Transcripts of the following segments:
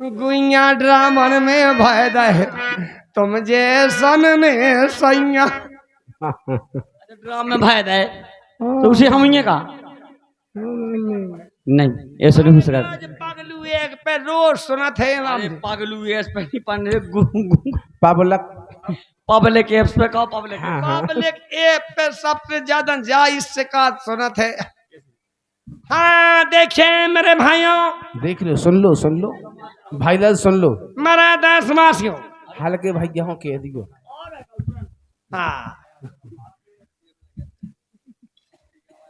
गुइया ड्रामन में भय दे तुम जे सन में सैया। ड्राम में भय दे तो उसे हम ही का नहीं ऐसा नहीं हो सकता। पगलू एक पे रोज सुना थे पागलू एस पे नहीं पन्ने पबलक पब्लिक एप्स पे का पब्लिक पब्लिक ऐप पे सबसे ज्यादा जायज शिकायत सुना थे। हाँ देखिए मेरे भाइयों, देख लो सुन लो भाईलाल सुन लो मेरा देशवासियों। हल्के भैया हो कह दियो। हाँ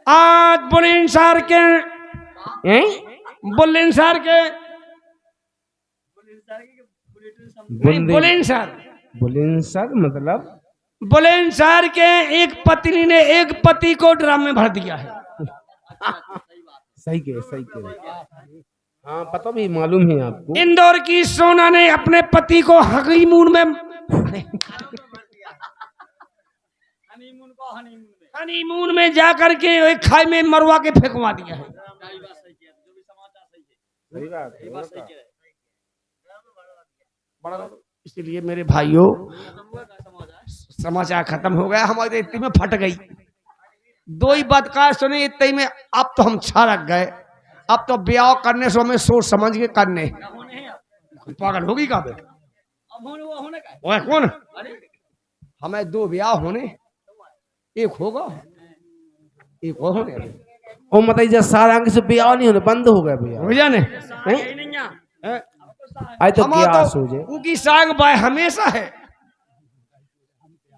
आज बुलंदशहर के बुलंदशहर के बुलंदशहर मतलब बुलंदशहर के एक पत्नी ने एक पति को ड्रम में भर दिया है। सही कह हाँ पता भी मालूम है आपको। इंदौर की सोना ने अपने पति को हनीमून में हनीमून में जाकर के एक खाई में मरवा के फेंकवा दिया है। इसलिए मेरे भाइयों समाचार खत्म हो गया, हमारी इतनी में फट गई। दो ही बात का सुने इतनी में अब तो हम छा रख गए। अब तो ब्याह करने से हमें सोच समझ के करने। पागल होगी का वो कौन हमें दो ब्याह होने, एक होगा एक और होने। ओ मतलब जब सारा अंग से ब्याह नहीं होने बंद हो गया भैया हो जाने आई तो क्या सोचे उनकी सांग बाय हमेशा है।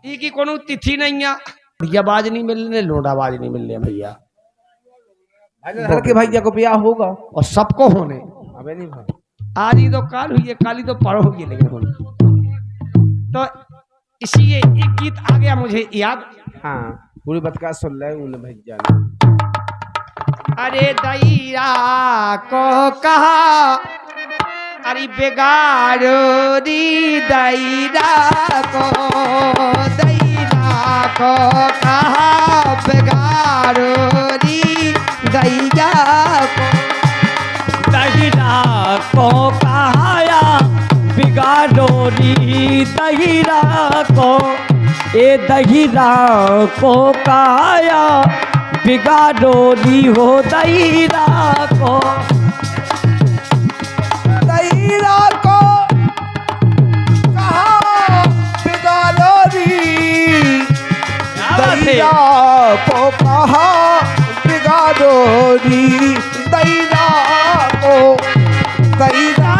की कोनो तिथि नहीं है, आवाज नहीं मिलने लोड आवाज नहीं मिलने भैया। हल्के भैया को ब्याह होगा और सबको होने। अबे नहीं भाई आज ही तो काल हुई है, काली तो पर होगी लेकिन होने। तो इसलिए एक गीत आ गया मुझे याद। हाँ पूरी बात का सुन रहे उन्हें भैया ने। अरे दैया को कहा अरे बेगारो दी दैया को कहा बेगारो दी दैया को। दहीरा को कहाया बिगाड़ो री दहीरा को। ए दहीरा को कहाया बिगाड़ो री हो दहीरा को। दहीरा को कहा बिगाड़ो री दहीरा को कहा बिगाड़ो री दहीरा को। दहीरा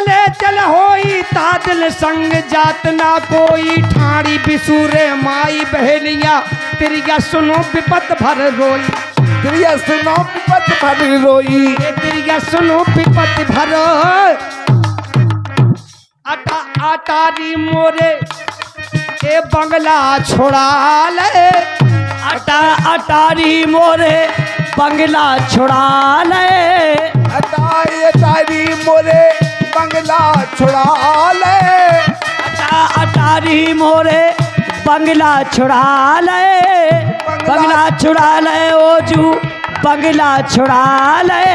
ले चल होई तादिल संग जात ना कोई ठाड़ी बिसूरे माई बहनिया तिरिया सुनो विपत भर रोई। तिरिया सुनो विपत भर रोई। तिरिया सुनो विपत भर आटा आटारी मोरे ए बंगला छोड़ा ले। अटा अटारी मोरे बंगला छुड़ा ले। अटारी मोरे बंगला छुड़ा ले। अटारी मोरे बंगला छुड़ा ले। बंगला छुड़ा ले ओजू बंगला छुड़ा ले।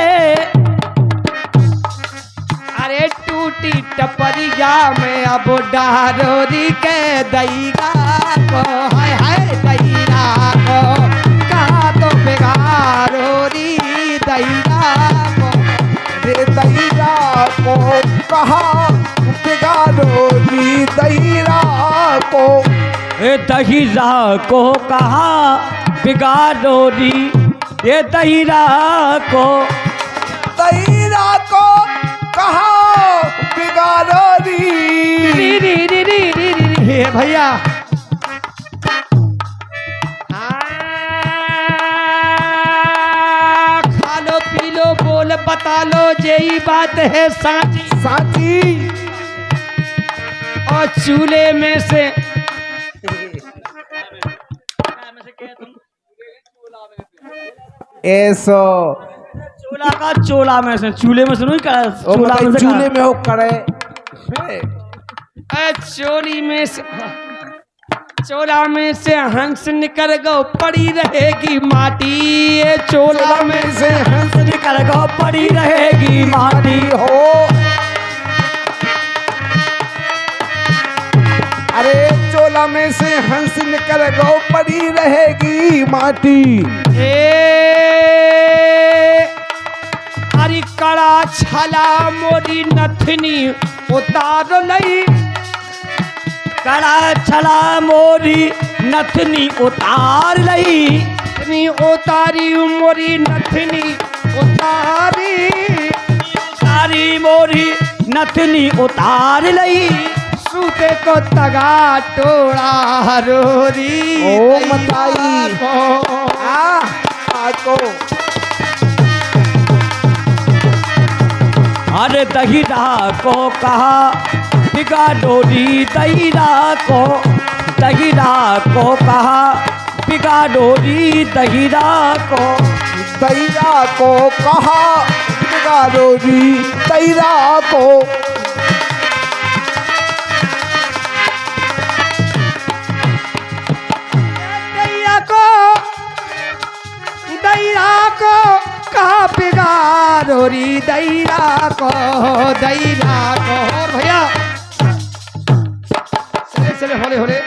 अरे टूटी टपरिया में अब डारोरी के दैया को हाय हाय दैया को कहा तो बेगारोरी दैया को। रे दैया को कहा बिगाड़ो री दहीरा को। ए दहीरा को कहा बिगाड़ो री ये दहीरा को। दहीरा को कहा बिगाड़ो री भैया। खा लो पी लो बोल बता लो यही बात है साची साची। और चूल्हे में से ऐसो चोला का चोला में से चूल्हे में से नहीं कर चोला में से चूल्हे में हो करे चोली में से चोला में से हंस निकल गो पड़ी रहेगी माटी, ये चोला में से हंस निकल गो पड़ी रहेगी माटी हो। अरे चोला में से हंस निकल गो पड़ी रहेगी माटी। अरे कड़ा छला मोरी नथनी उतार लई, कड़ा छला मोरी नथनी उतार लई, नथनी उतारी मोरी नथनी उतारी, सारी मोरी नथनी उतार लई, सूते को तगा टोड़ा रोरी ओ मताई को। अरे दहीरा को कहा बिगा डोरी, दहीरा को कहा बिगा डोरी, दहीरा को कहा बिगा डोरी, दहीरा को। दैरा को कहा बिगाड़ोरी, दैरा को और भैया चले होले होले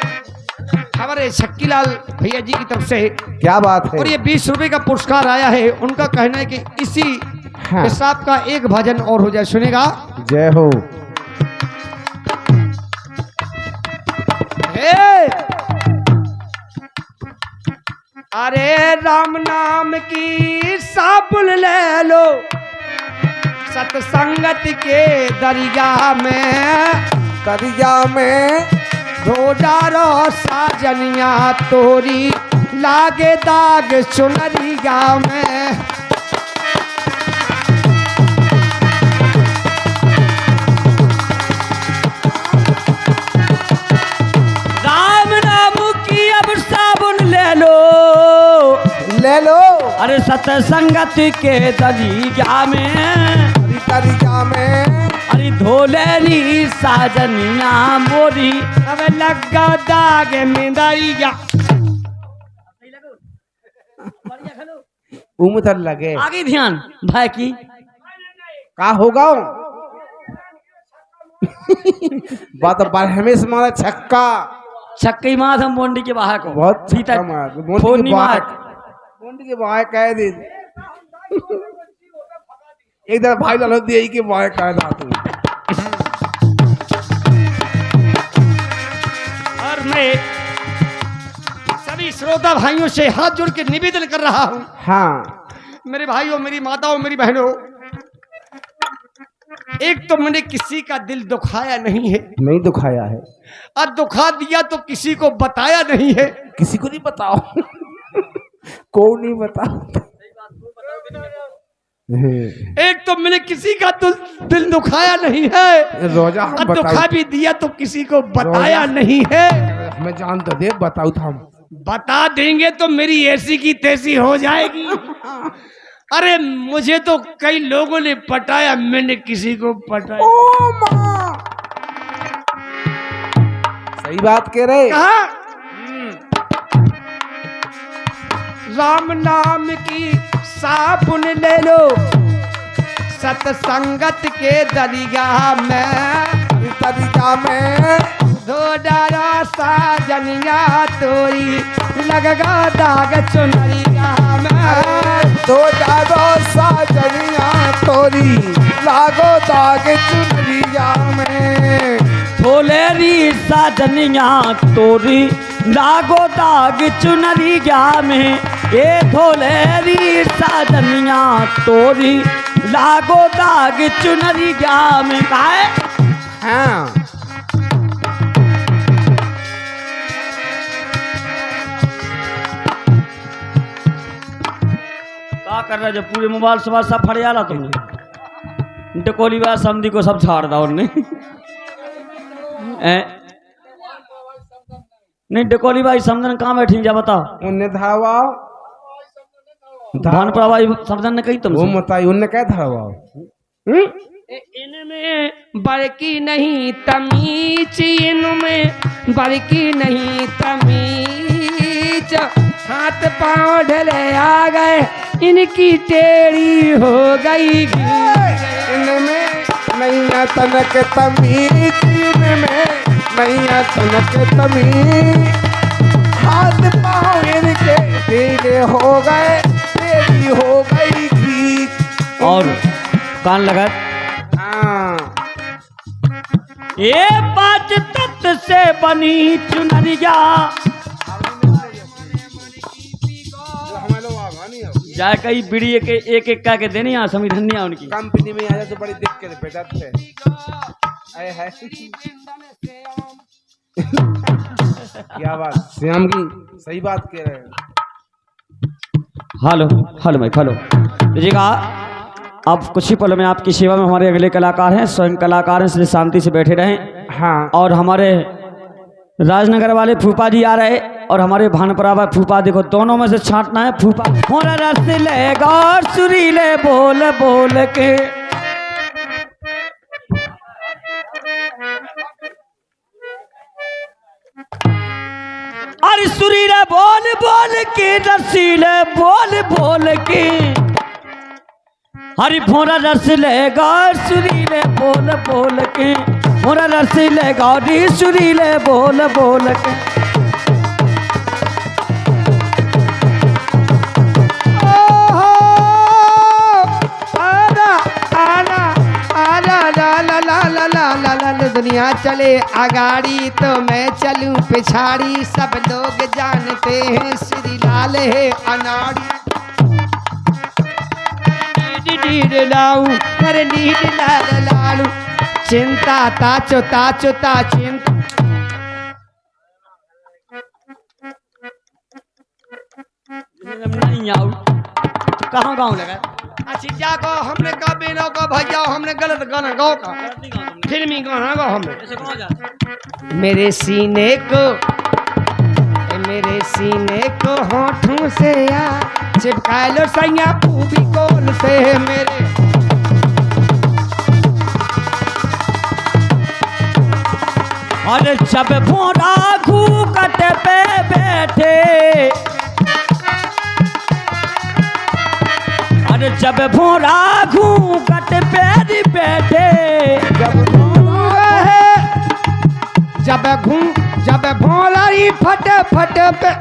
हमारे शक्कीलाल भैया जी की तरफ से क्या बात है। और ये 20 रुपए का पुरस्कार आया है। उनका कहना है कि इसी हिसाब का एक भजन और हो जाए, सुनेगा। जय हो। अरे राम नाम की साबुन ले लो, सत्संगत के दरिया में धो डारो साजनिया तोरी, लागे दाग चुनरिया में। राम नाम की अब साबुन ले लो, अरे सत्संगत के दरिया में, अरे धोलेरी साजनिया मोरी, अब लगा दाग में दरिया। उमतर लगे आगे ध्यान भाई की का होगा। बात बार हमेशा मारा छक्का, छक्के मार हम बोंडी के बाहर को बहुत छक्का मार, बोंडी के बाहर कह दे। एक दर भाई डालो दिए कि बाहर कह दा तू। और मैं सभी श्रोता भाइयों से हाथ जोड़ के निवेदन कर रहा हूँ। हाँ मेरे भाइयों, मेरी माताओं, मेरी बहनों, एक तो मैंने किसी का दिल दुखाया नहीं है, नहीं दुखाया है, और दुखा दिया तो किसी को बताया नहीं है। किसी को नहीं बताओ। कौन नहीं बताओ। एक तो मैंने किसी का दिल दुखाया नहीं है, रोजा और दुखा भी दिया तो किसी को बताया नहीं है। हमें जान तो दे, बताओ तो हम बता देंगे तो मेरी ऐसी की तैसी हो जाएगी। अरे मुझे तो कई लोगों ने पटाया, मैंने किसी को पटाया। ओ माँ, सही बात कह रहे। कहा राम नाम की साबुन ले लो, सत्संगत के दरिया में धो डारा साजनिया तोरी, लगगा दाग चुनरिया में। धो डारो साजनिया तोरी, लागो दाग चुनरिया में। धोलेरी साजनिया तोरी, लागो दाग चुनरिया में। ए धोलेरी साजनिया तोरी, लागो दाग चुनरिया में। काहे? हाँ क्या कर रहे जो पूरे मोबाइल सवाल सब फरियाला तुमने डकोली बात समझी को सब झाड़ दा उन्हें। नहीं डकोली भाई समझन कहाँ बैठी जा बताओ। उन्हें धावा धान पर भाई समझन ने कही तुम वो मताई उन्हें क्या धावा। इनमें बड़की नहीं तमीज, इनमें बड़की नहीं तमीज, हाथ पांव ढले आ गए इनकी टेढ़ी हो गई। इनमें नैया तनक तमीज, इनमें नैया तनक तमीज, हाथ पाँव इनके ढीले हो गए, तेरी हो गई खींच। और कान लगा ये 5 तत्व से बनी चुनरिया, जाए कई बीड़ी एक एक का के देने यहाँ संविधानिया उनकी कंपनी में आ जाए तो बड़ी दिक्कत पे जाते है। क्या बात श्याम की सही बात कह रहे हैं। हेलो हेलो भाई हेलो देखिएगा। अब कुछ ही पलों में आपकी सेवा में हमारे अगले कलाकार हैं, स्वयं कलाकार हैं, इसलिए शांति से बैठे रहें। हाँ और हमारे राजनगर वाले फूफा जी आ रहे और हमारे भानपुरा वाले फूफा, देखो दोनों में से छांटना है फूफा। मोरा रस लेगा और सुरीले बोल बोल के, अरे सुरीले बोल बोल के, रसीले बोल बोल के, हरी भोरा रस लेगा सुरीले बोल बोल के, भोरा रस लेगा सुरीले बोल बोल के। दुनिया चले आगाड़ी तो मैं चलूं पिछाड़ी, सब लोग जानते हैं श्री लाल है अनाड़ी। लाऊ अरे नीड लाल लालू, चिंता ताचो ताचो ता चिंता। नहीं आऊ कहाँ गाँव लगा अच्छा को हमने कहा बेनो को भैया हमने गलत गाना गाओ का फिल्मी गाना गाओ हमने। मेरे सीने को होठों से या चिपका लो सैया पूबी कोल से मेरे। अरे जब भोरा घूकट पे बैठे, अरे जब भोरा घूकट पे बैठे, जब भोला ही फट फट पे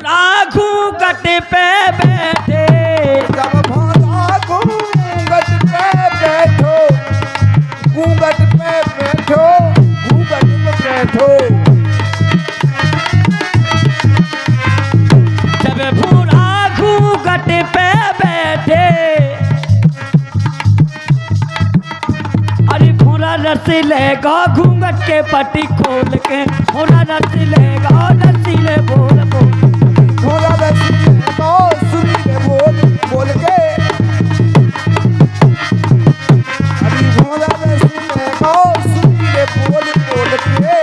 राघू कट पे बैठे, जब भोला घूंघट पे बैठो, घूंघट पे बैठो, घूंघट पे बैठो, जब भोला घूंघट पे बैठे, अरे भोला रस लेगा घूंघट के पट्टी खोल के, भोला रस लेगा रसीले बोल बोल, भोला रसीले बोल सुरीले बोल बोल के, अरे भोला रसीले बोल सुरीले बोल बोल के।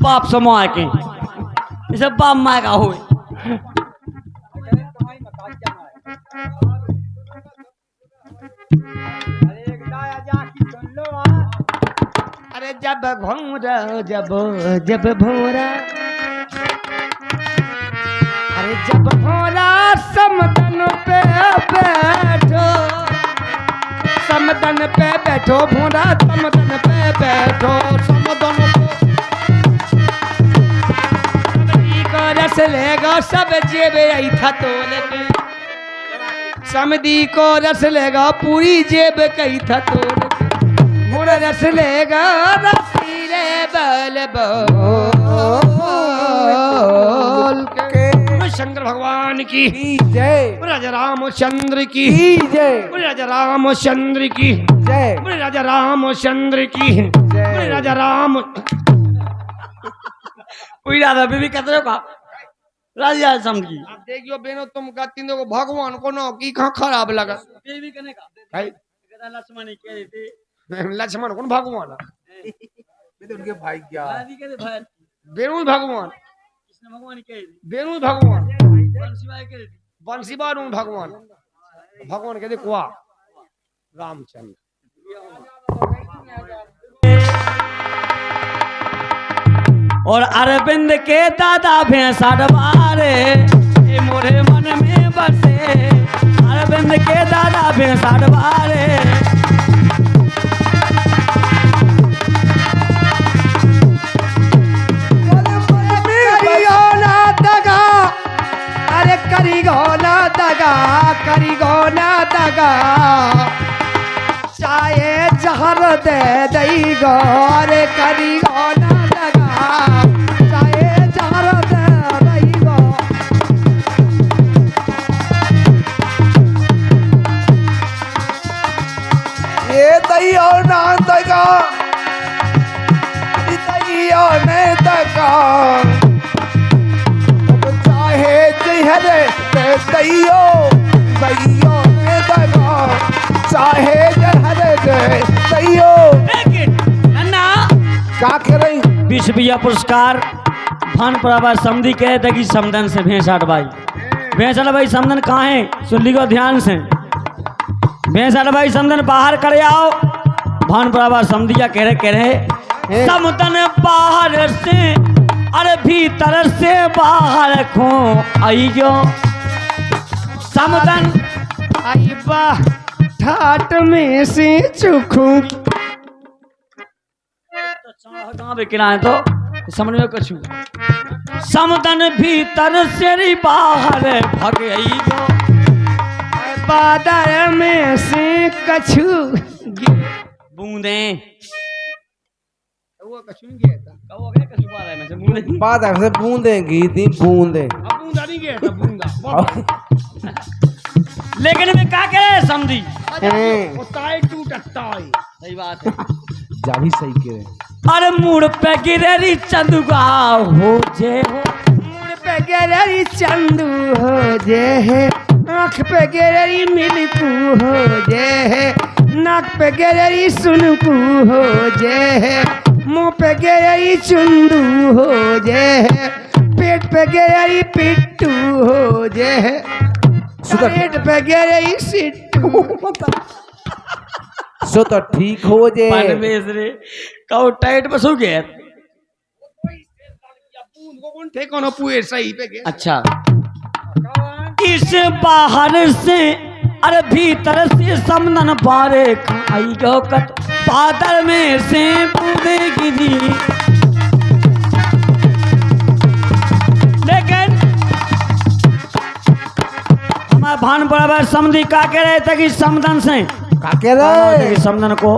बाप समाए के इसे बाप माय का हो। अरे जब भोरा जब भोरा, अरे जब भोरा समदन पे बैठो, समदन पे बैठो भोरा समदन पे बैठो, समदन को रस लेगा सब जेब आई था तोल के, समदी को रस लेगा पूरी जेब कही था तोल के, भोरा रस लेगा रसीले बल बो रामचंद्र भगवान की जय राजा रामचंद्र की जय राजा रामचंद्र की जय राजा रामचंद्र की जय राजा राम कोई राधा बीबी कहते हो का राजा समझी अब देखियो बेनो तुम कहती हो भगवान को ना की कहाँ खराब लगा बीबी कहने का भाई लक्ष्मण ही कह देते लक्ष्मण कौन भगवान उनके भाई क्या दादी कहते भाई बेनु भगवान कृष्ण भगवान कह देते बेनु भगवान बंसीवाई कह देते बंसी बारू भगवान भगवान कहते कुआ रामचंद्र और अरविंद के दादा भैंसा डबारे ये मोरे मन में बसे अरविंद के दादा भैंसा डबारे करियो ना दगा अरे करियो ना दगा करियो ना दगा चाहे जहर दे दई गो अरे करियो ना दगा चाहे जहर दे दई गो ये दैयो ना दगा दैयो ने दगा चाहे जहर दे दैयो दैयो ने दगा चाहे जहर दे दैयो अन्ना क्या कह रही 20 रुपया पुरस्कार भान परावा समधी कहे थे कि समदन से भेंसाट भाई भेंसाट भाई समदन कहाँ है सुन लीजिए ध्यान से भेंसाट भाई समदन बाहर करे आओ भान परावा समधिया कह रहे समदन बाहर से अरे भीतर से बाहर खो आइयो समदन आई वाह ठाट में से चुखू कहाँ पे किराए तो समझ में कछु समदन भीतर से बाहर भग आइयो बादल में से कछु बूंदे वो कछु नहीं गया था कहो गए कछु बारे में से बूंदे बात ऐसे बूंदेगी थी बूंदे अब बूंदा नहीं गया था बूंदा लेकिन मैं क्या करे समझी वो ताई टूटा ताई सही बात है जा भी सही कह रहे अरे मुड़ पे गिरे चंदुगा हो जे हो मुड़ पे गिररी चंदू हो जे है आँख पे गिररी मिलकू हो जे है नाक पे गिररी सुनकू हो जे है मुंह पे गिररी चुंदू हो जे है पेट पे गिररी पिट्टू हो जे है पेट पे गिररी सिट्टू सो तो ठीक हो जे परमेश रे कहो टाइट बसो गया थे कौन पुए सही पे गया अच्छा इस बाहर से अरे भीतर से समदन बारे खाई गो कत बादल में से बूंदे गिरी लेकिन हमारे भान बराबर समझी का कह रहे थे कि समदन से का कह रहे कि समदन को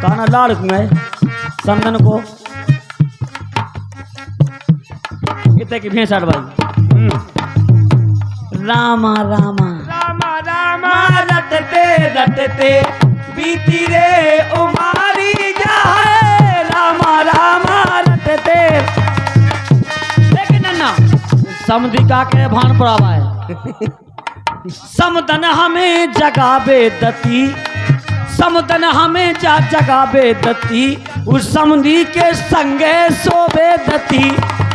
काना लाड़ में समदन को कितने की भेंसाड़ भाई रामा रामा रामा रामा रटते रटते बीती रे उमारी जाए रामा रामा रटते लेकिन ना समधी का के भान पड़ावा है समदन हमें जगावे दती समदन हमें जगावे दती उस समधी के संगे सोवे दती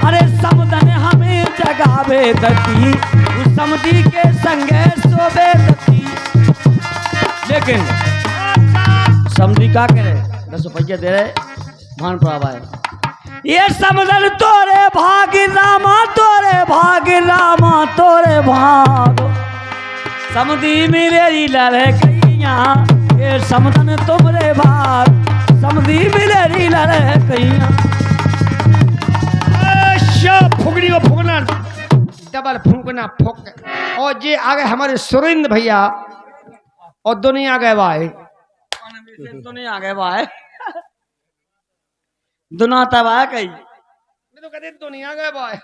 अरे समदन हमें जगावे दती उस समधी के संगे सोवे दती लेकिन समधी का करे 10 रुपया दे रहे भान पड़ावा है ये समदन तोरे भाग रामा तोरे भाग रामा तोरे भाग समधी मेरे लड़े कैया ये समदन तुमरे भाग समधी मेरे लड़े कैया फुकनी को फूकना डबल फूकना फूक और ये आगे हमारे सुरेंद्र भैया और दुनिया आ गए भाई तो नहीं आ गए भाई दुना तब आ गई मैं तो कहते दुनिया गए भाई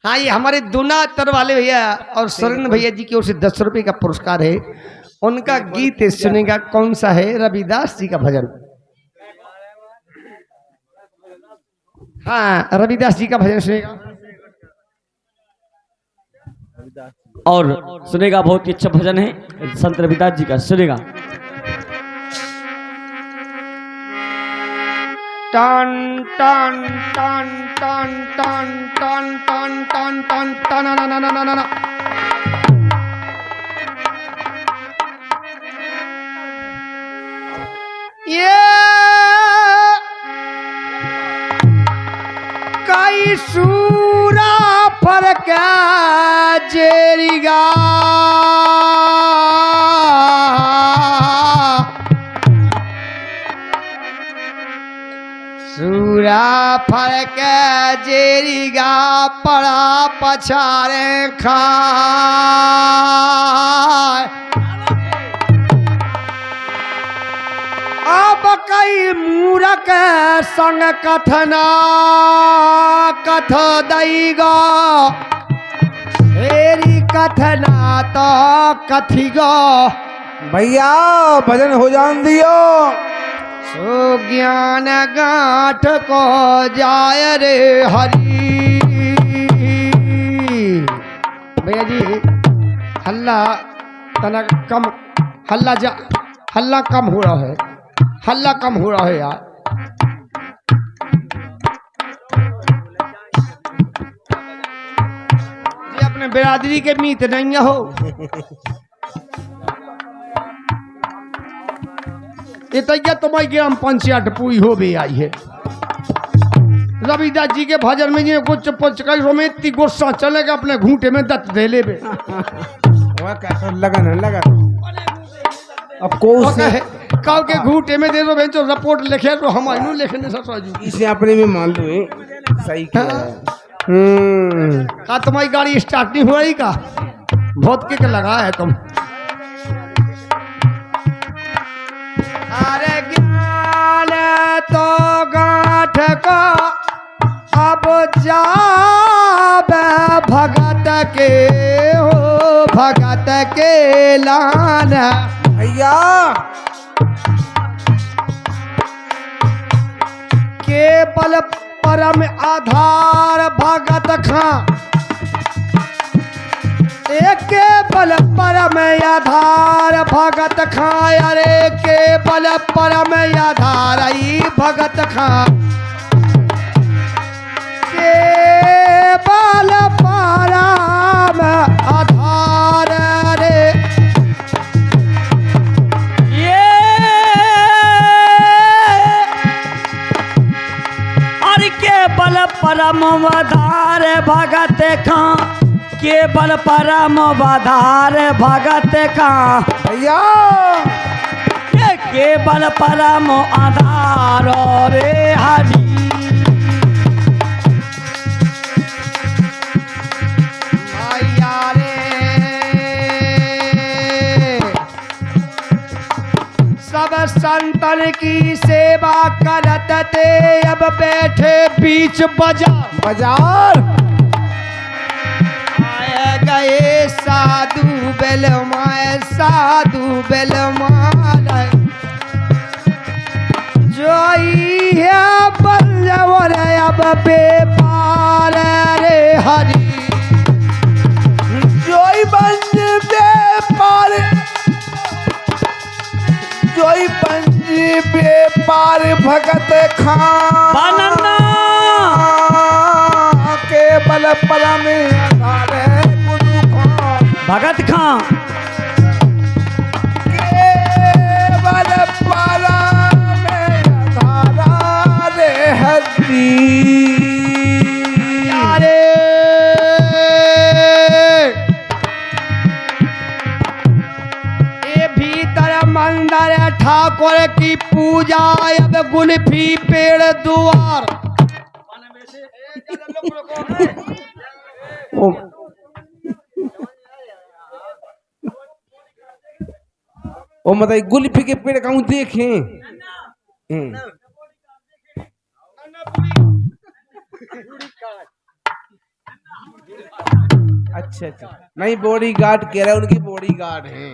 हाँ, ये हमारे दूना तर वाले भैया और सुरेंद्र भैया जी की ओर से 10 रुपए का पुरस्कार है। उनका गीत सुनेगा, कौन सा है? रविदास जी का भजन। हाँ, रविदास जी का भजन सुनेगा और सुनेगा, बहुत ही अच्छा भजन है संत रविदास जी का, सुनेगा। टन टन टन टन टन टन टन टन टन टन ना ना ना ना ना। ये कई सूरा फरक जेरिगा सूरा फरक जेरिगा पड़ा पछारे खा अब कई मूरख संग कथना कथ दैगा हेरी कथना तो कथिगो भैया भजन हो जान दियो। सो ज्ञान गांठ को जाय रे हरि। भैया जी हल्ला तना कम, हल्ला कम हो रहा है, हल्ला कम हो रहा है यार। ये अपने बिरादरी के मीत नहीं हो। ये तैया तुम्हारी ग्राम पंचायत पूरी हो भी आई है। रविदास जी के भजन में ये कुछ पचकाई रोमेती गुस्सा चलेगा, अपने घूंटे में दत्त दे ले बे। लगन लगन अब को काव के घूंटे में दे दो बेंचो, रिपोर्ट लिखे तो हम आइनु लिखने ससुराजी इसे अपने में मान लो सही क्या का तुम्हारी गाड़ी स्टार्ट नहीं हो रही का? बहुत किक लगा है तुम। अरे ज्ञान तो गांठ का अब जाबे भगत के हो, भगत के लान भैया केवल परम आधार भगत खां, एक बल परम आधार भगत खां। अरे केवल परम आधार ही भगत खां, केवल परम आधार रे। ये और केवल परम आधार भगत खां, केवल परम आधार भगत खां। भैया ये केवल परम आधार रे हरि। माया रे सब संतन की सेवा करत थे, अब बैठे बीच बाजार गए साधु बेलमाए, साधु बेलमाए जोई है बल्लवर अब बेपार रे हरि। जोई बंज बेपार, जोई बंज बेपार भगत खां। बनना केवल परम आधार गुरु खां, भगत खां। केवल परम आधार रे हरि। अरे ये भीतर मंदिर ठाकुर की पूजा, अब गुलफी पेड़ द्वार। ओ मतलब गुलफी के पेड़ कहूँ देखें। अच्छा अच्छा, नहीं बॉडी गार्ड कह रहे, उनकी बॉडी गार्ड है।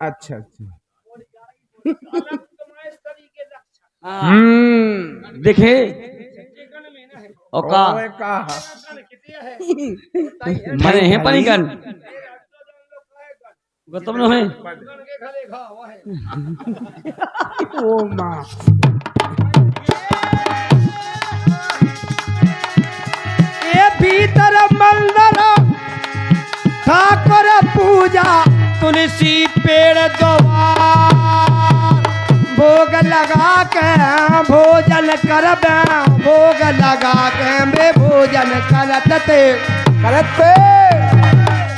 अच्छा अच्छा। देखे ओका ओए का मने है पनिकन गौतम न है ओ माँ ये भीतर मंदिर ठाकुर पूजा तुलसी पेड़ द्वार भोग लगा के भोजन करबे भोग लगा के बे भोजन करते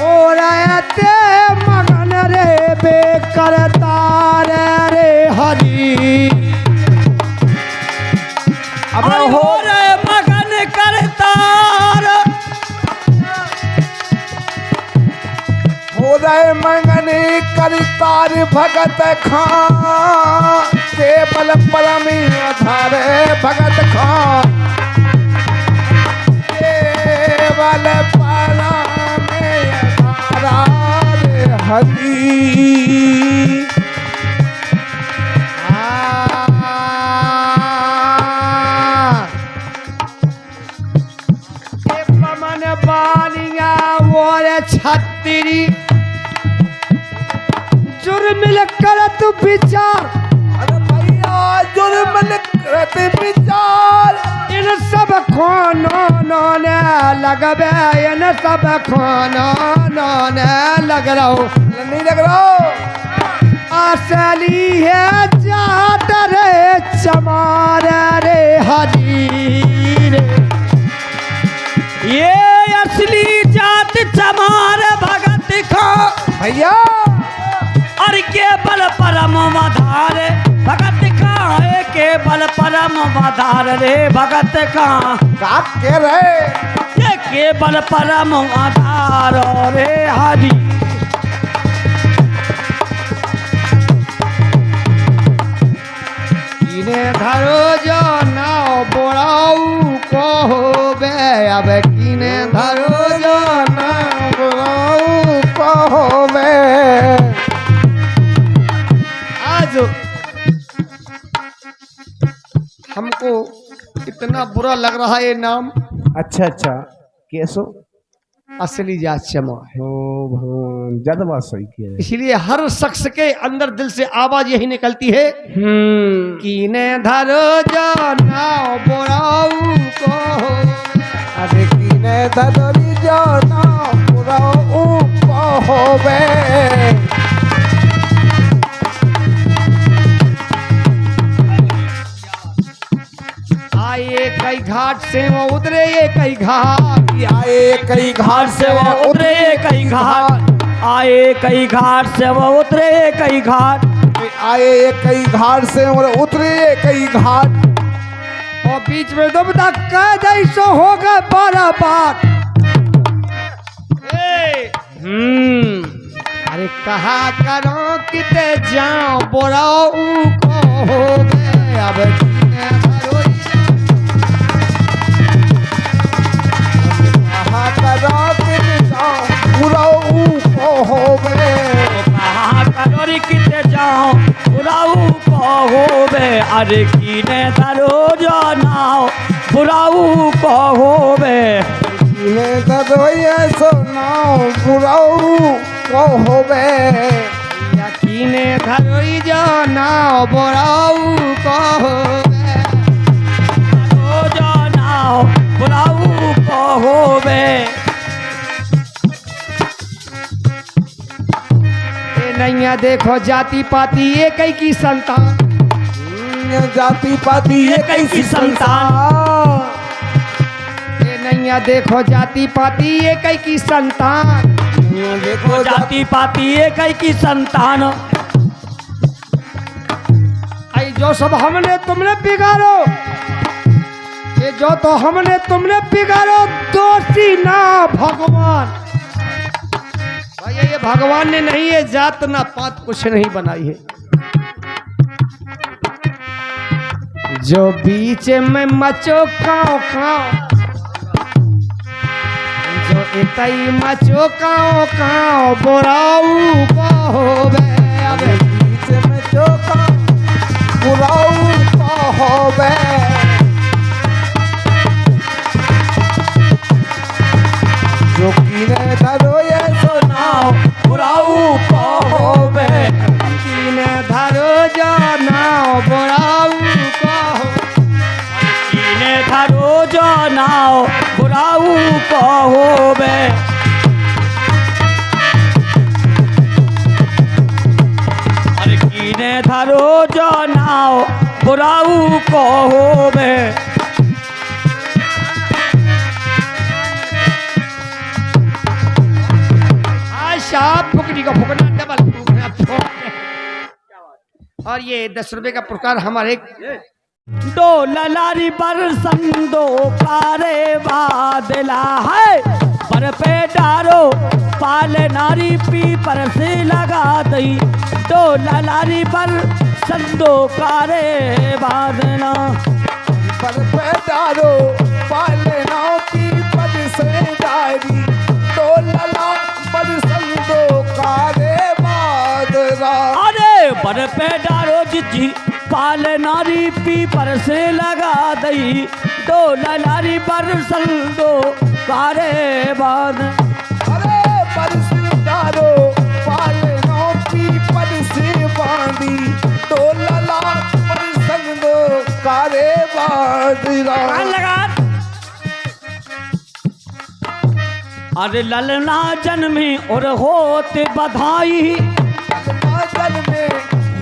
हो रहते मगन रे बे करतार रे हरी अब हो रे मगन करतार हो रहे मंगने करतार भगत खां केवल परम आधार भगत खां केवल परम आधार हरि पवन बालिया और छतरी जुर्मिल करत विचार अरे भैया जुर्म करत विचार इन सब खानों ने लगबे इन सब खानों ने लग रहो नहीं लग रहा असली है जाट रे चमार रे हरी रे ये असली जात चमार भगत खा भैया और केवल परम आधार भगत का है केवल परम आधार रे भगत का का कह रहे ये केवल परम आधार रे हरि किने धरो जो नाव बोराऊ को बे अब किने धरो जो बुलाऊ कहो मैं आज हमको इतना बुरा लग रहा है ये नाम अच्छा अच्छा कैसो असली जात चमा है। ओ भगवान ज्यादा बात सही किया है। इसलिए हर शख्स के अंदर दिल से आवाज यही निकलती है कीने धरो जो नाव बोराऊ को अरे कीने धरी जाना बुलाऊ कहो मैं आए कई घाट से वो उतरे ये कई घाट आए कई घाट से वो उतरे कई घाट आए कई घाट से वो उतरे कई घाट आए कई घाट से और उतरे कई घाट और बीच में दुबदा कह जैसो होगा बारह बार अरे कहा करो किते जाओ बोराऊ को हो गए अब किने धरो कहा करो कि बुलाऊ कहो मैं कहाँ करोरी किते जाओ बुराऊ कहोबे अरे कीने धरो जो नाव बुराऊ कहोबे कीने धरोये सुनाओ बुलाऊ कहो मैं यकीने धरोई जो नाव बोराऊ को हो गए धरो जो नाव बुराऊ कहोबे नैया देखो जाति पाति एक ही की संतान जाति पाति एक ही की संतान ये नैया देखो जाति पाति एक ही की संतान देखो जाति पाति एक ही की संतान आई जो सब हमने तुमने बिगाड़ो ये जो तो हमने तुमने बिगाड़ो दोषी ना भगवान भैया ये भगवान ने नहीं है जात ना पात कुछ नहीं बनाई है। जो बीच में मचो काओ काओ जो इतई मचो काओ बोराऊ कहोबे अबे बीच में चोका बुराऊ कहोबे जो कीने धरो ये सुनाओ बुराऊ कहोबे कीने धरो जो नाओ बोराऊ कहो कीने धरो जो नाओ बुराऊ कहोबे अरे कीने धरो जो नाओ बुराऊ कहोबे आशा फुकनी का फुकना डबल फुकना फुक। और ये 10 रुपए का पुरस्कार हमारे दो ललारी पर संदो पारे बादला है पर पे डारो पाल नारी पी पर से लगा दई दो ललारी पर संदो कारे बादला पर पैदारो पालना की पद से डारी तो लला पद संदो कारे बादरा अरे पर पे डारो जिजी पाल नारी पी पर से लगा दई दो ललारी पर संदो कारे बाद अरे परसिदारो पालना की पद से बांधी तो लला पर संदो कारे बादरा लगा अरे ललना जन्मे और होते बधाई जल में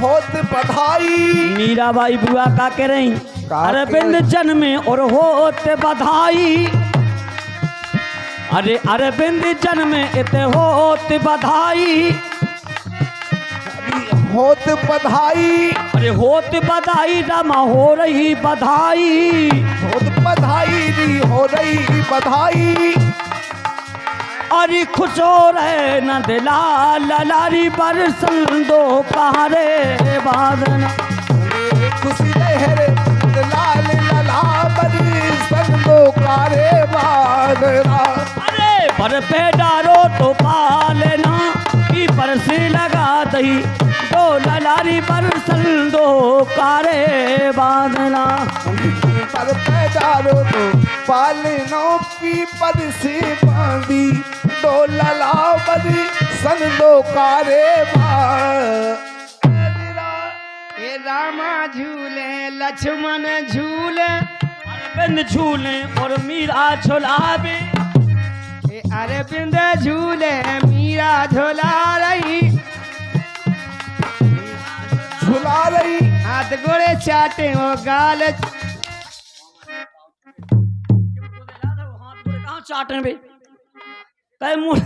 होत बधाई मीराबाई बुआ का कह रही अरविंद जन्मे और होते बधाई अरे अरविंद जन्मे इत होते बधाई होत बधाई अरे होते बधाई रमा हो रही बधाई होत बधाई दी हो रही बधाई अरे खुश हो रहे न दिला ललारी पर संदो पहाड़े बादना खुशी लहरे लाल लला बरी संदो कारे बादरा अरे पर पे डारो तो पालना की पर से लगा दई दो ललारी पर संदो कारे बादना पर पैदारो तो पालनों की पद से बांधी दो लला बरी संदो कारे बादरा हे रामा झूले लक्ष्मण झूले अरविंद झूले और मीरा झुलावे हे अरविंद झूले मीरा झूला रही झुला रही हाथ गोड़े चाटे वो गाल कहाँ चाटने बे कहीं मोड़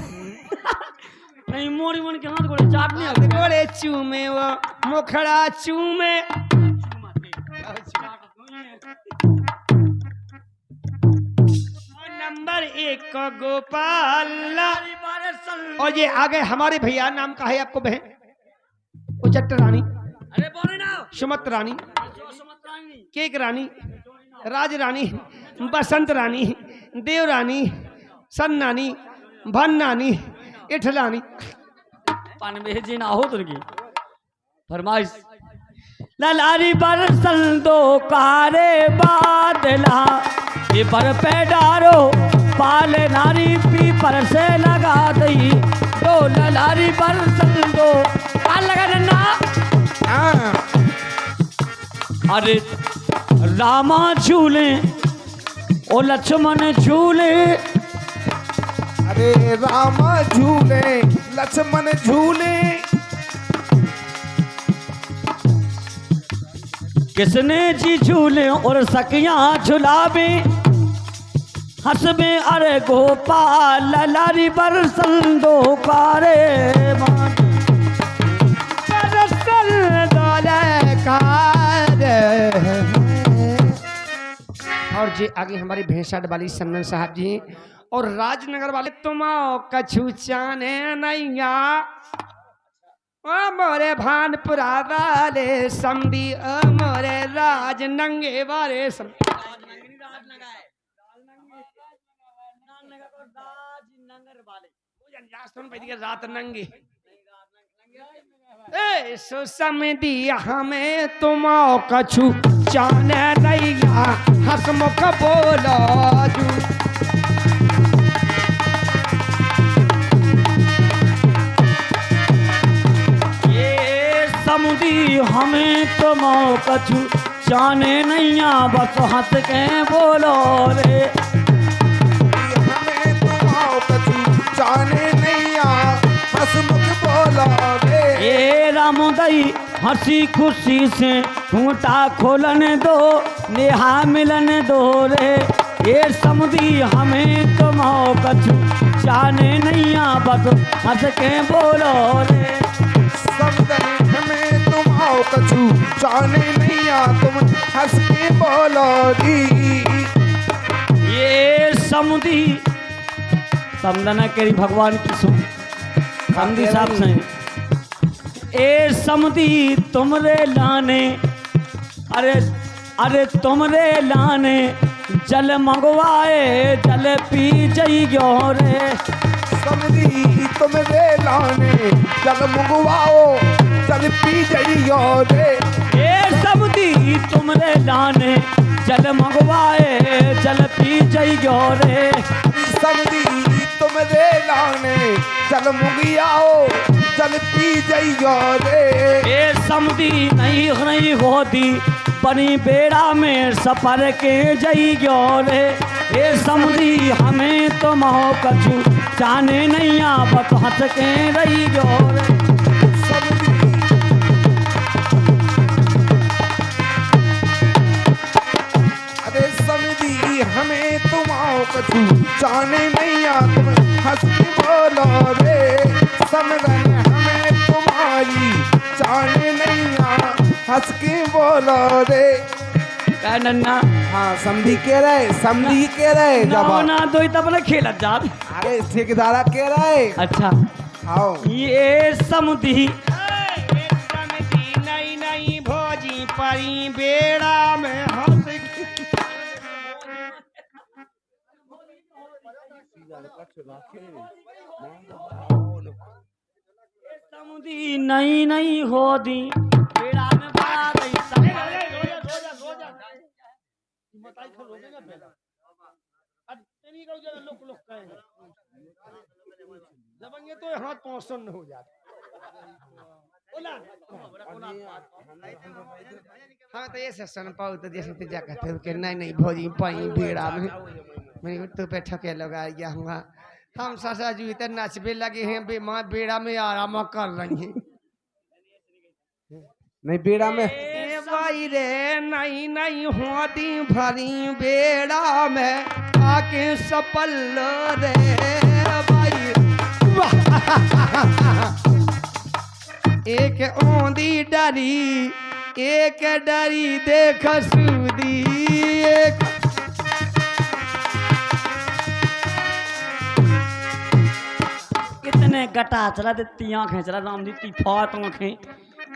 नहीं मोड़ी मन के हाथ गोड़े चाटने हाथ गोड़े चूमे वो मुखड़ा चूमे नंबर 1 को गोपाल। और ये आगे हमारे भैया नाम का है आपको बहन उचट रानी, अरे बोले ना सुमत रानी, केक रानी, राज रानी, बसंत रानी, देव रानी, सन नानी, भन नानी, इठलानी। पान में जी ना हो तुरकी फरमाइश ललारी पर संदो कारे बादला ये पर पे डारो पाल नारी पी पर से लगा दई दो ललारी पर संदो पाल लगा डंडा अरे रामा झूले ओ लक्ष्मण झूले अरे राम झूले लक्ष्मण झूले किसने जी झूले और सकियां झुलावे हंसबे अरे गोपाल ललारी पर संदो कारे और जी आगे हमारी भैंसाड वाली संदन साहब जी और राजनगर वाले तुम कछु चाने नैया मोरे भानपुरा वाले समधी मोरे राज नंगे वाले सुन भाई रात नंगी ए सो समधी हमें तुम कछु जाने नैया हसमुख बोलो जू समुदी हमें तुम कछु जाने नैया बस हंस के बोलो रे हमें तुम कछु जाने नैया हसमुख बोलो रे ए रामोदई हंसी खुशी से घूंटा खोलन दो नेहा मिलन दो रे ये समुदी हमें तुम कछु जाने नैया बस हंस के बोलो रे समदन हमें तुम कछु जाने नैया तुम हंस के बोलो री ये समुदी समझना केरी भगवान की सुन समुदी साहब से ए समुदी तुमरे लाने अरे अरे तुमरे लाने जल मंगवाए जल पी जइयो रे समधी तुमरे लाने जल मंगवाओ जल पी जइयो रे ए समुदी तुमरे लाने जल मंगवाए जल पी जइयो रे समधी तुमरे लाने जल मंगियाओ जल पी जइयो रे ए समुदी नहीं होती बनी बेड़ा में सफर के जइयो रे ए समुदी हमें तुम कछु जाने नैया बस हंस के रहियो रे समधी अरे समधी हमें तुम कछु जाने नैया तुम हंस के बोलो रे समधन हमें तुम्हारी जाने नैया हंस के बोलो रे का नन्ना हाँ समधी कह रहे ना जब ना दो तब खेल जा अरे ठेकेदारा कह रहे अच्छा आओ ये समुदी नहीं नहीं भोजी परी बेड़ा में हंस समुदी नहीं होती बेड़ा में बड़ा गई जबंगे तो हाथ पहुंचन हो जाता हाँ तो ये सन पाऊ तो जैसे तो जा कहते हो कि नहीं भोजी पाई बेड़ा में मैंने तो पे ठके लगा गया हुआ हम ससा जी इतना नाचबे लगे हैं बे माँ बेड़ा में आराम कर रही हैं नहीं बेड़ा में ए भाई रे नहीं होती भरी बेड़ा में आके सपल रे भाई एक ओंदी डरी एक डरी देख सूदी एक इतने गटा चला देती आँखें चला राम दी फात आँखें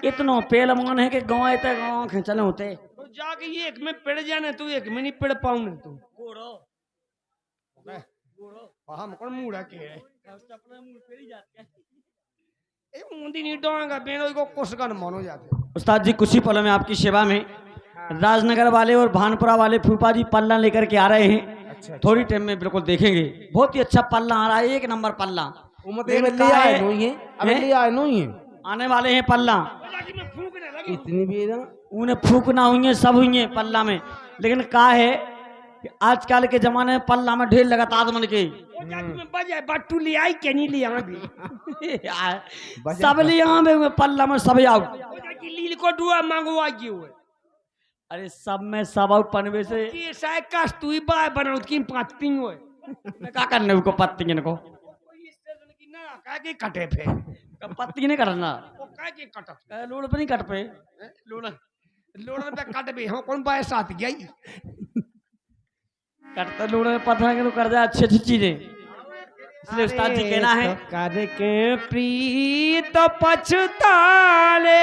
इतनो पेल मान है कि गाँव तक आँखें चले होते तो जाके ये एक में पिड़ जाने तू एक में नहीं पिड़ पाऊंगे तू हम कौन मुड़ा के है ए मुंडी नहीं डोंगा बेनो को कुसकन मानो जाते उस्ताद जी कुछ ही पलों में आपकी सेवा में राजनगर वाले और भानपुरा वाले फूफा जी पल्ला लेकर के आ रहे हैं थोड़ी टाइम में बिल्कुल देखेंगे बहुत ही अच्छा पल्ला आ रहा है 1 नंबर पल्ला आने वाले हैं पल्ला इतनी बेड़ा उन्हें फूकना हुई है सब हुई है पल्ला में लेकिन का है कि आजकल के जमाने में पल्ला में ढेर लगातार मन के बट्टू ले आई के नहीं लिया भी सब लिया पल्ला में सब आओ लील को दुआ मांगवा क्यों है अरे सब में सब आओ पनवे से ये शायद कस्तूरी बाय बनाओ की पत्ती होए क्या करने को पत्ती को का के कटे फे पत्ती नहीं करना ओ का के कटत लोड़ पे नहीं कट पे लोड़ पे कट भी हम कौन बाय साथ गई कटता लोड़ में पता है कि कर जाए अच्छी चीजें इसलिए उस्ताद जी कहना है कर के प्रीत पछताले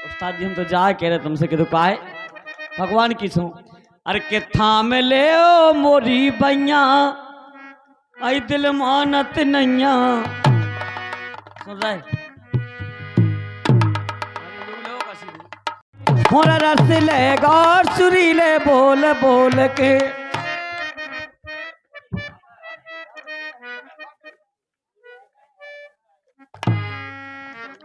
उस्ताद जी हम तो जा कह रहे तुमसे कि दुका है भगवान की सो अरे के थाम ले ओ मोरी बैया आई दिल मानत नैया। सुन रहा है? मोरा रस लेगा और सुरीले बोल बोल के।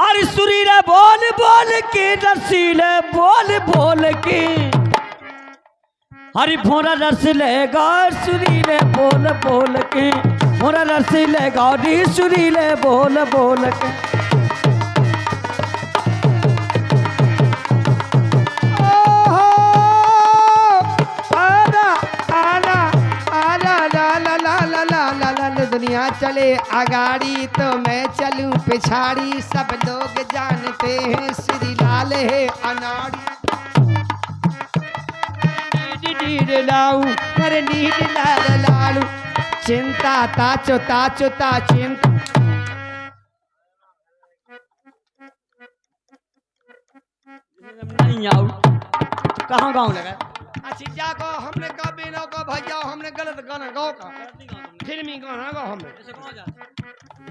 अरे सुरीले बोल बोल के, रसीले बोल बोल के। हरी भोरा रस लेगा और सुरीले बोल बोल के। भोरा रस लेगा और सुरीले बोल बोल के। दुनिया चले आगाड़ी तो मैं चलूं पिछाड़ी, सब लोग जानते हैं श्री लाल है अनाड़ी। लाऊ अरे नीड लाल लालू, चिंता ताचो ताचो ता चिंता। नहीं आऊ कहाँ गाँव लगा? अच्छा को हमने कहा बेनो का भैया हमने गलत गाना गाओ का फिल्मी गाना गाओ हमने।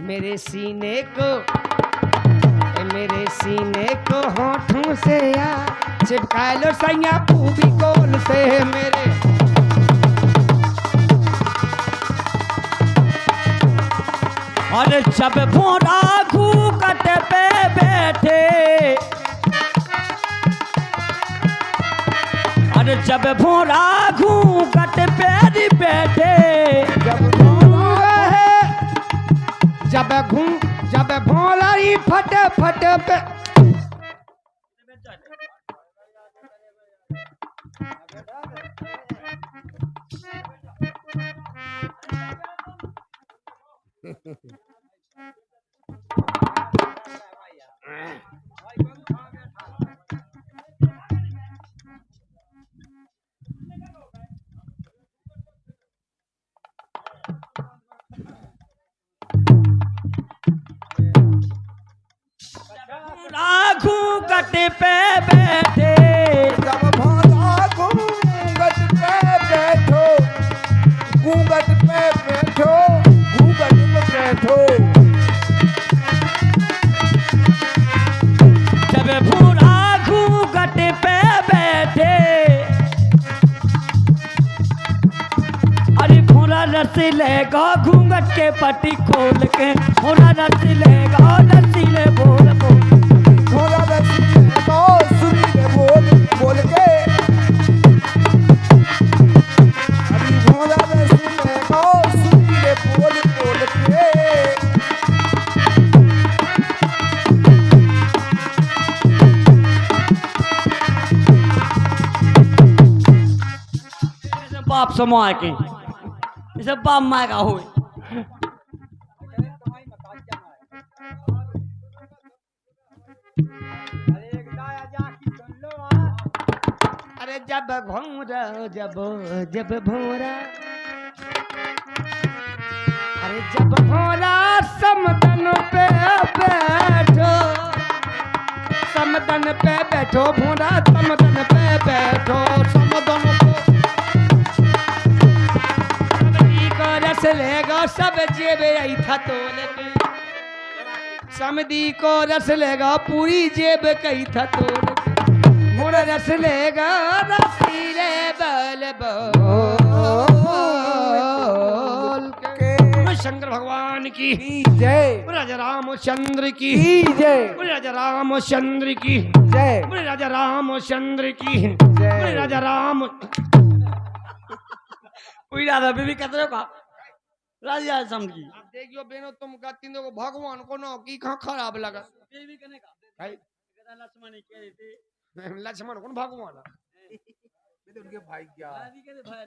मेरे सीने को होठों से या चिपका लो सैया पूबी कोल से मेरे। और जब भोरा घूकट पे बैठे, और जब भोरा घूकट पे बैठे, जब भोला ही फट फट पे घूंघट पे बैठे, जब भोला घूंघट पे बैठो, घूंघट पे बैठो, घूंघट पे बैठो। जब भोला घूंघट पे बैठे, अरे भोला रस लेगा घूंघट के पट्टी खोल के। भोला रस लेगा रसीले बोल बोल, भोला रसीले सुरीले बोल बोल के। अभी भोला रसीले सुरीले बोल बोल के। बाप समाय के इसे बाप माय का हो। अरे जब भोरा जब भोरा, अरे जब भोरा समदन पे बैठो, समदन पे बैठो भोरा समदन पे बैठो। समदन को रस लेगा सब जेब आई था तोल के। समदी को रस लेगा पूरी जेब कही था तोल के। मोरा रस लेगा रसीले बल बोल के। शंकर भगवान की जय, राजा रामचंद्र की जय, राजा रामचंद्र की जय, राजा रामचंद्र की जय। राजा राम। राधा बीबी कहते हो का राजा समझ की। अब देखियो बेनो तुम कहती हो भगवान को ना की कहाँ खराब लगा। बीबी कने का भाई लक्ष्मण कह रही थी, लक्ष्मण कौन भगवान उनके भाई क्या राधी कहते भाई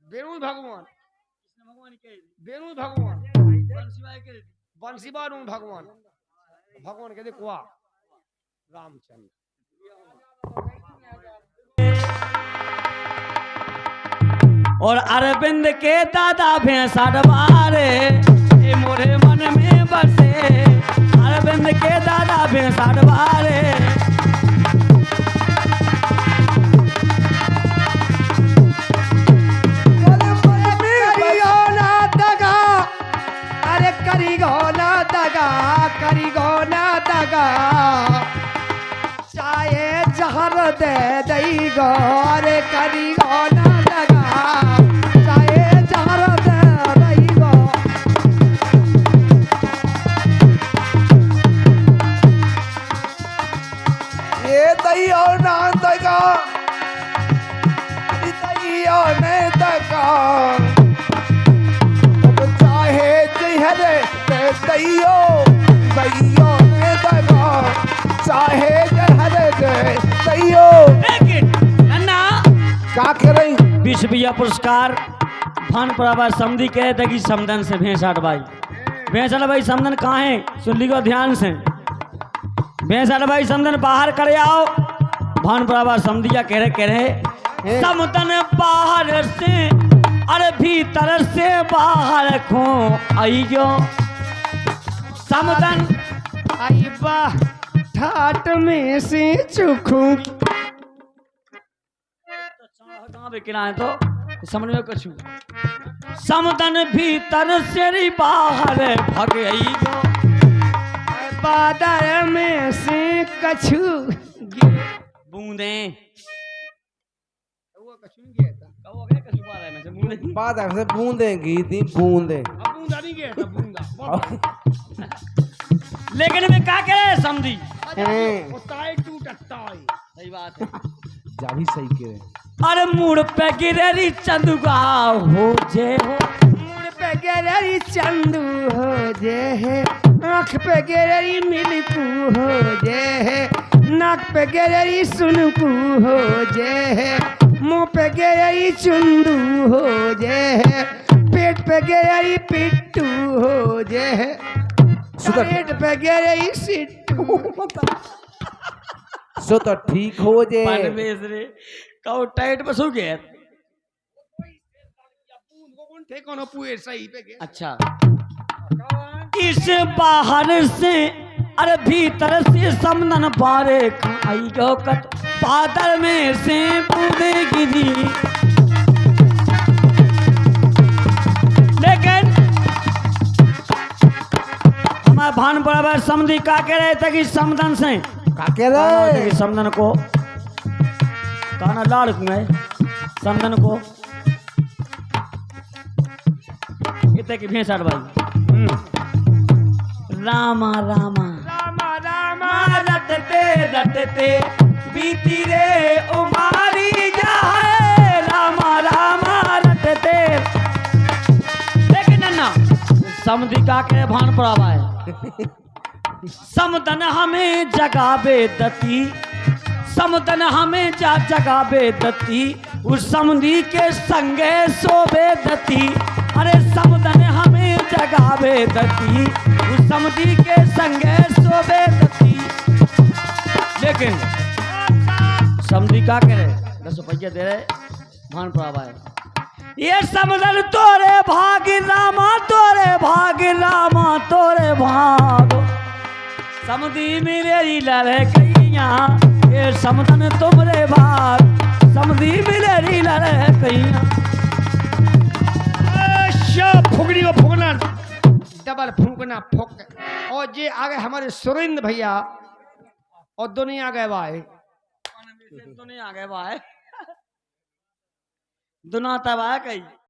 बेनु भगवान, कृष्ण भगवान कह रही थी, बेनु भगवान बंसीबाई कह रही थी। बंसीबान भगवान, भगवान कहते कुआ रामचंद्र। और अरविंद के दादा भैंसा डबारे ये मोरे मन में बसे। अरविंद के दादा भैंसा डबारे, करी गो ना दगा चाहे जहर दे दई गो रे करी गो ना दगा चाहे जहर दे दई गो ये दैयो ना दगा दैयो ने दगा अब चाहे जहर दे दैयो दैयो ने दगा चाहे जहर दे दैयो नन्ना क्या कह रही विश्वविया पुरस्कार भान परावा समधी कहे थे कि समदन से भेंसाट भाई समदन कहाँ है सुन लीजिए ध्यान से भेंसाट भाई समदन बाहर करे आओ भान परावा समधिया कह रहे समदन बाहर से अरे भीतर से बाहर खो आइयो समदन आई बा ठाट में से चुखू कहाँ पे किराए तो समझ में कछु समदन भीतर से री बाहर भगे आइयो बादल में से कछु बूंदे बात ऐसे बूंदेगी थी बूंदे लेकिन मैं क्या करे समझी सही बात है जा भी सही कह रहे अरे मुड़ पे गिरे चंदुगा हो जे हो मुड़ पे गिरी चंदू हो जे है आँख पे गिरी मिलकू हो जे है नाक पे गिरी सुनकू हो जे है मुंह पे गिरी चुंदू हो जे है पेट पे गिरी पिट्टू हो जे है पेट पे गिरी सिट्टू सो तो ठीक हो जे परमेश रे कहो टाइट बसो गया थे कोनो पुए सही पे गए अच्छा इस बाहर से अरे भीतर से समदन पारे आई गो कत बादल में से बूंदे गिरी लेकिन हमारे भान बराबर समधी का कह रहे थे कि समदन से का कह रहे समदन को काना लाड़ में समदन को कितने की भेंसाट भाई रामा रामा रामा रामा रटते बीती रे उमारी जाए रामा रामा रटते लेकिन नन्ना समधी का के भान परावा है समदन हमें जगावे दती समदन हमें जगावे दती उस समधी के संगे सोबे दती अरे समदन हमें जगावे दती उस समधी के संगे सोबे दती लेकिन समधी का करे 10 रुपया दे रहे भान परावा है ये समदन तोरे भाग रामा तोरे भाग रामा तोरे भाग समधी मेरे लड़े कैया ये समदन तुमरे भाग समधी मेरे लड़े कैया फुकनी को फूकना डबल फूकना फूक और ये आगे हमारे सुरेंद्र भैया और दुनिया गए भाई दुनिया आ गए भाई दुना तब आया कहीं